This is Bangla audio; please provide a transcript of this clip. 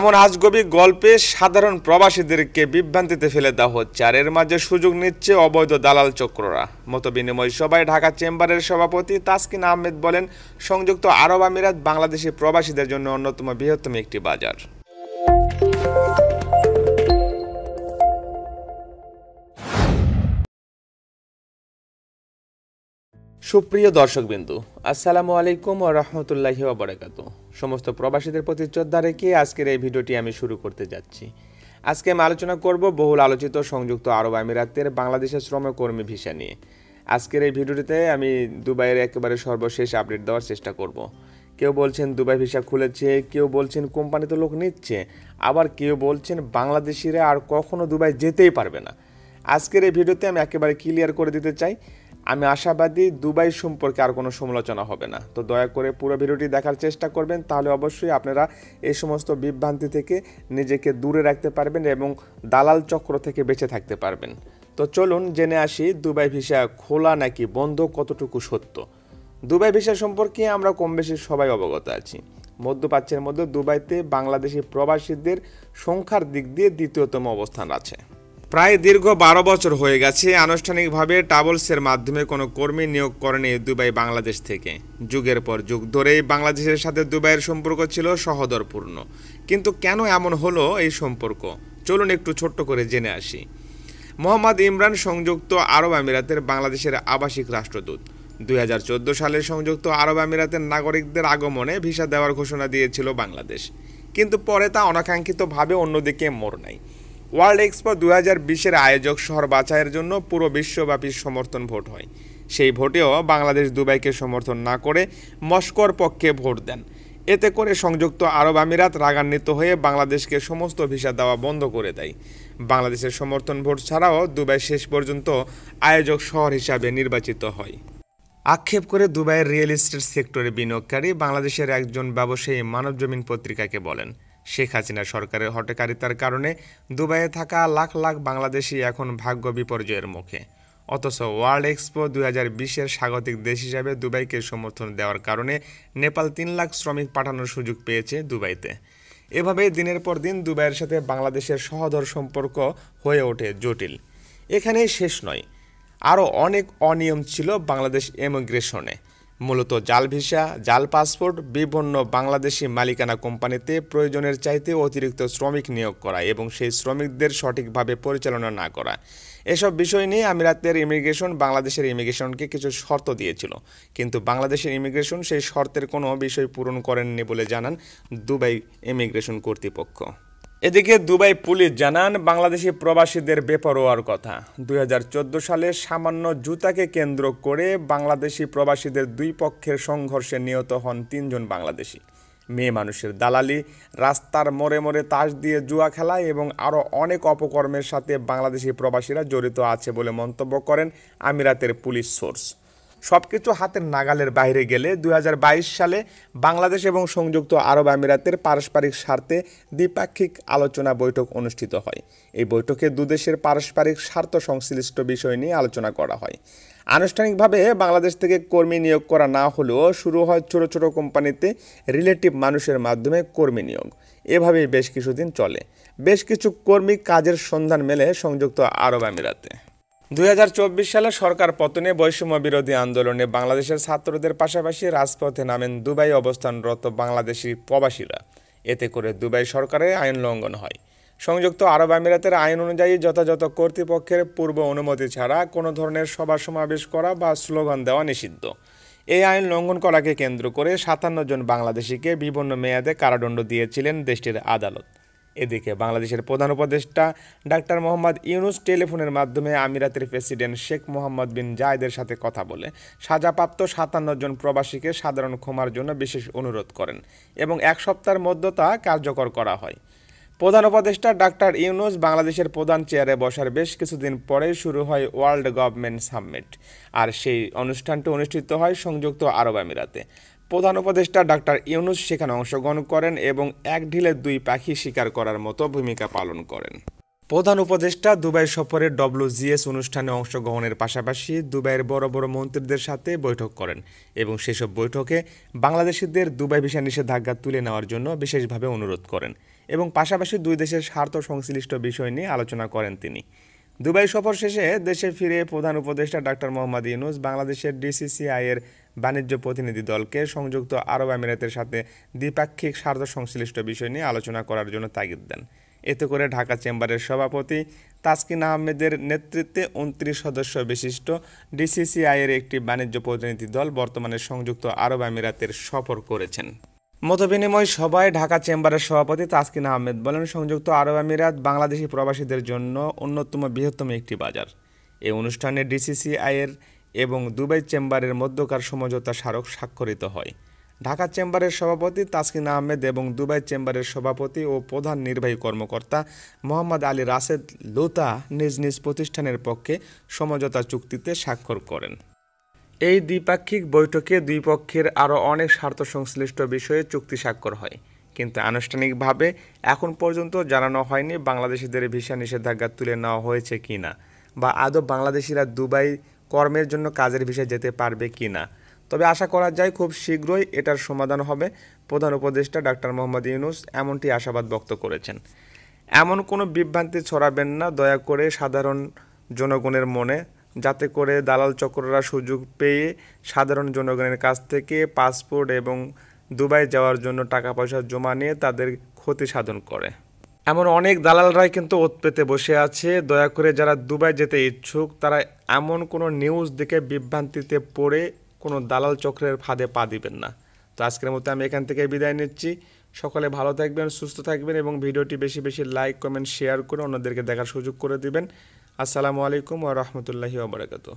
এমন আজগবি গল্পে সাধারণ প্রবাসীদেরকে বিভ্রান্তিতে ফেলে দেওয়া হচ্ছে, আর এর মাঝে সুযোগ নিচ্ছে অবৈধ দালাল চক্ররা। মতবিনিময় সভায় ঢাকা চেম্বারের সভাপতি তাসকিন আহমেদ বলেন, সংযুক্ত আরব আমিরাত বাংলাদেশি প্রবাসীদের জন্য অন্যতম বৃহত্তম একটি বাজার। সুপ্রিয় দর্শকবিন্দু, আসসালামু আলাইকুম ওয়া রাহমাতুল্লাহি ওয়া বারাকাতুহু। সমস্ত প্রবাসীদের প্রতি শ্রদ্ধা রেখে আজকের এই ভিডিওটি আমি শুরু করতে যাচ্ছি। আজকে আমি আলোচনা করব বহুল আলোচিত সংযুক্ত আরব আমিরাতের বাংলাদেশের শ্রমকর্মী ভিসা নিয়ে। আজকের এই ভিডিওটিতে আমি দুবাইয়ের একেবারে সর্বশেষ আপডেট দেওয়ার চেষ্টা করব। কেউ বলছেন দুবাই ভিসা খুলেছে, কেউ বলছেন কোম্পানিতে লোক নিচ্ছে, আবার কেউ বলছেন বাংলাদেশিরা আর কখনো দুবাই যেতেই পারবে না। আজকের এই ভিডিওতে আমি একেবারে ক্লিয়ার করে দিতে চাই, আমি আশাবাদী দুবাই সম্পর্কে আর কোনো সমালোচনা হবে না। তো দয়া করে পুরো ভিডিওটি দেখার চেষ্টা করবেন, তাহলে অবশ্যই আপনারা এই সমস্ত বিভ্রান্তি থেকে নিজেকে দূরে রাখতে পারবেন এবং দালাল চক্র থেকে বেঁচে থাকতে পারবেন। তো চলুন জেনে আসি, দুবাই ভিসা খোলা নাকি বন্ধ, কতটুকু সত্য। দুবাই ভিসা সম্পর্কে আমরা কম বেশি সবাই অবগত আছি। মধ্যপ্রাচ্যের মধ্যে দুবাইতে বাংলাদেশি প্রবাসীদের সংখ্যার দিক দিয়ে দ্বিতীয়তম অবস্থান আছে। প্রায় দীর্ঘ 12 বছর হয়ে গেছে আনুষ্ঠানিকভাবে ট্রাভেলসের মাধ্যমে কোনো কর্মী নিয়োগ করেনি দুবাই বাংলাদেশ থেকে। যুগের পর যুগ ধরেই বাংলাদেশের সাথে দুবাইয়ের সম্পর্ক ছিল সহোদরপূর্ণ। কিন্তু কেন এমন হলো এই সম্পর্ক, চলুন একটু ছোট্ট করে জেনে আসি। মোহাম্মদ ইমরান সংযুক্ত আরব আমিরাতের বাংলাদেশের আবাসিক রাষ্ট্রদূত। 2014 সালে সংযুক্ত আরব আমিরাতের নাগরিকদের আগমনে ভিসা দেওয়ার ঘোষণা দিয়েছিল বাংলাদেশ, কিন্তু পরে তা অনাকাঙ্ক্ষিতভাবে অন্যদিকে মোড় নেয়। ওয়ার্ল্ড এক্সপো 2020-এর আয়োজক শহর বাছাইয়ের জন্য পুরো বিশ্বব্যাপী সমর্থন ভোট হয়। সেই ভোটেও বাংলাদেশ দুবাইকে সমর্থন না করে মস্কোর পক্ষে ভোট দেন। এতে করে সংযুক্ত আরব আমিরাত রাগান্বিত হয়ে বাংলাদেশকে সমস্ত ভিসা দেওয়া বন্ধ করে দেয়। বাংলাদেশের সমর্থন ভোট ছাড়াও দুবাই শেষ পর্যন্ত আয়োজক শহর হিসাবে নির্বাচিত হয়। আক্ষেপ করে দুবাইয়ের রিয়েল এস্টেট সেক্টরে বিনিয়োগকারী বাংলাদেশের একজন ব্যবসায়ী মানবজমিন পত্রিকাকে বলেন, শেখ হাসিনা সরকারের হঠকারিতার কারণে দুবাইয়ে থাকা লাখ লাখ বাংলাদেশি এখন ভাগ্য বিপর্যয়ের মুখে। অথচ ওয়ার্ল্ড এক্সপো 2020-এর স্বাগতিক দেশ হিসাবে দুবাইকে সমর্থন দেওয়ার কারণে নেপাল 3 লাখ শ্রমিক পাঠানোর সুযোগ পেয়েছে দুবাইতে। এভাবেই দিনের পর দিন দুবাইয়ের সাথে বাংলাদেশের সহোদর সম্পর্ক হয়ে ওঠে জটিল। এখানেই শেষ নয়, আরও অনেক অনিয়ম ছিল বাংলাদেশ ইমিগ্রেশনে। মূলত জাল ভিসা, জাল পাসপোর্ট, বিভিন্ন বাংলাদেশি মালিকানা কোম্পানিতে প্রয়োজনের চাইতে অতিরিক্ত শ্রমিক নিয়োগ করা এবং সেই শ্রমিকদের সঠিকভাবে পরিচালনা না করা। এসব বিষয় নিয়ে আমিরাতের ইমিগ্রেশন বাংলাদেশের ইমিগ্রেশনকে কিছু শর্ত দিয়েছিল, কিন্তু বাংলাদেশের ইমিগ্রেশন সেই শর্তের কোনো বিষয় পূরণ করেননি বলে জানান দুবাই ইমিগ্রেশন কর্তৃপক্ষ। এদিকে দুবাই পুলিশ জানান, বাংলাদেশি প্রবাসীদের বেপরোয়ার কথা। 2014 সালে সামান্য জুতাকে কেন্দ্র করে বাংলাদেশি প্রবাসীদের দুই পক্ষের সংঘর্ষে নিহত হন 3 জন বাংলাদেশি। মেয়ে মানুষের দালালি, রাস্তার মোড়ে মোড়ে তাস দিয়ে জুয়া খেলা এবং আরও অনেক অপকর্মের সাথে বাংলাদেশি প্রবাসীরা জড়িত আছে বলে মন্তব্য করেন আমিরাতের পুলিশ সোর্স। সবকিছু হাতের নাগালের বাইরে গেলে 2022 সালে বাংলাদেশ এবং সংযুক্ত আরব আমিরাতের পারস্পরিক স্বার্থে দ্বিপাক্ষিক আলোচনা বৈঠক অনুষ্ঠিত হয়। এই বৈঠকে দুদেশের পারস্পরিক স্বার্থ সংশ্লিষ্ট বিষয় নিয়ে আলোচনা করা হয়। আনুষ্ঠানিকভাবে বাংলাদেশ থেকে কর্মী নিয়োগ করা না হলেও শুরু হয় ছোট ছোট কোম্পানিতে রিলেটিভ মানুষের মাধ্যমে কর্মী নিয়োগ। এভাবেই বেশ কিছুদিন চলে। বেশ কিছু কর্মী কাজের সন্ধান মেলে সংযুক্ত আরব আমিরাতে। 2024 সালে সরকার পতনে বৈষম্য বিরোধী আন্দোলনে বাংলাদেশের ছাত্রদের পাশাপাশি রাজপথে নামেন দুবাই অবস্থানরত বাংলাদেশি প্রবাসীরা। এতে করে দুবাই সরকারের আইন লঙ্ঘন হয়। সংযুক্ত আরব আমিরাতের আইন অনুযায়ী যথাযথ কর্তৃপক্ষের পূর্ব অনুমতি ছাড়া কোনো ধরনের সভা সমাবেশ করা বা স্লোগান দেওয়া নিষিদ্ধ। এই আইন লঙ্ঘন করাকে কেন্দ্র করে 57 জন বাংলাদেশিকে বিভিন্ন মেয়াদে কারাদণ্ড দিয়েছিলেন দেশটির আদালত। এদিকে বাংলাদেশের প্রধান উপদেষ্টা ডাক্তার মোহাম্মদ ইউনূস টেলিফোনের মাধ্যমে আমিরাতের প্রেসিডেন্ট শেখ মোহাম্মদ বিন জায়েদের সাথে কথা বলে সাজাপ্রাপ্ত 57 জন প্রবাসীকে সাধারণ ক্ষমার জন্য বিশেষ অনুরোধ করেন এবং 1 সপ্তাহের মধ্যে তা কার্যকর করা হয়। প্রধান উপদেষ্টা ডাক্তার ইউনূস বাংলাদেশের প্রধান চেয়ারে বসার বেশ কিছুদিন পরেই শুরু হয় ওয়ার্ল্ড গভর্নমেন্ট সামিট, আর সেই অনুষ্ঠানটি অনুষ্ঠিত হয় সংযুক্ত আরব আমিরাতে। প্রধান উপদেষ্টা ডাক্তার ইউনূস সেখানে অংশগ্রহণ করেন এবং এক ঢিলে 2 পাখি শিকার করার মতো ভূমিকা পালন করেন। প্রধান উপদেষ্টা দুবাই সফরে WGS অনুষ্ঠানে অংশগ্রহণের পাশাপাশি দুবাইয়ের বড় বড় মন্ত্রীদের সাথে বৈঠক করেন এবং সেসব বৈঠকে বাংলাদেশিদের দুবাই ভিসা নিষেধাজ্ঞা তুলে নেওয়ার জন্য বিশেষভাবে অনুরোধ করেন এবং পাশাপাশি দুই দেশের স্বার্থ সংশ্লিষ্ট বিষয় নিয়ে আলোচনা করেন তিনি। দুবাই সফর শেষে দেশে ফিরে প্রধান উপদেষ্টা ডাক্তার মোহাম্মদ ইউনূস বাংলাদেশের ডিসিসিআইয়ের বাণিজ্য প্রতিনিধি দলকে সংযুক্ত আরব আমিরাতের সাথে দ্বিপাক্ষিক স্বার্থ সংশ্লিষ্ট বিষয় নিয়ে আলোচনা করার জন্য তাগিদ দেন। এতে করে ঢাকা চেম্বারের সভাপতি তাসকিন আহমেদের নেতৃত্বে ২৯ সদস্য বিশিষ্ট ডিসিসিআইয়ের একটি বাণিজ্য প্রতিনিধি দল বর্তমানে সংযুক্ত আরব আমিরাতের সফর করেছেন। মতবিনিময় সভায় ঢাকা চেম্বারের সভাপতি তাসকিন আহমেদ বলেন, সংযুক্ত আরব আমিরাত বাংলাদেশি প্রবাসীদের জন্য অন্যতম বৃহত্তম একটি বাজার। এই অনুষ্ঠানে ডিসিসিআইয়ের এবং দুবাই চেম্বারের মধ্যকার সমঝোতা স্মারক স্বাক্ষরিত হয়। ঢাকা চেম্বারের সভাপতি তাসকিন আহমেদ এবং দুবাই চেম্বারের সভাপতি ও প্রধান নির্বাহী কর্মকর্তা মোহাম্মদ আলী রাশেদ লুতা নিজ নিজ প্রতিষ্ঠানের পক্ষে সমঝোতা চুক্তিতে স্বাক্ষর করেন। এই দ্বিপাক্ষিক বৈঠকে দুই পক্ষের আরও অনেক স্বার্থ সংশ্লিষ্ট বিষয়ে চুক্তি স্বাক্ষর হয়, কিন্তু আনুষ্ঠানিকভাবে এখন পর্যন্ত জানানো হয়নি বাংলাদেশিদের ভিসা নিষেধাজ্ঞা তুলে নেওয়া হয়েছে কিনা বা আদৌ বাংলাদেশিরা দুবাই কর্মের জন্য কাজের ভিসা যেতে পারবে কিনা। তবে আশা করা যায় খুব শীঘ্রই এটার সমাধান হবে। প্রধান উপদেষ্টা ডাক্তার মোহাম্মদ ইউনূস এমনটি আশাবাদ ব্যক্ত করেছেন। এমন কোনো বিভ্রান্তি ছড়াবেন না দয়া করে সাধারণ জনগণের মনে, যাতে করে দালাল চক্ররা সুযোগ পেয়ে সাধারণ জনগণের কাছ থেকে পাসপোর্ট এবং দুবাই যাওয়ার জন্য টাকা পয়সা জমা নিয়ে তাদের ক্ষতি সাধন করে। এমন অনেক দালালরাই কিন্তু ওত পেতে বসে আছে। দয়া করে যারা দুবাই যেতে ইচ্ছুক তারা এমন কোনো নিউজ দেখে বিভ্রান্তিতে পড়ে কোনো দালাল চক্রের ফাঁদে পা দিবেন না। তো আজকের মতো আমি এখান থেকে বিদায় নিচ্ছি। সকলে ভালো থাকবেন, সুস্থ থাকবেন এবং ভিডিওটি বেশি বেশি লাইক, কমেন্ট, শেয়ার করে অন্যদেরকে দেখার সুযোগ করে দিবেন। আসসালামু আলাইকুম ওয়া রাহমাতুল্লাহি ওয়া বারাকাতুহু।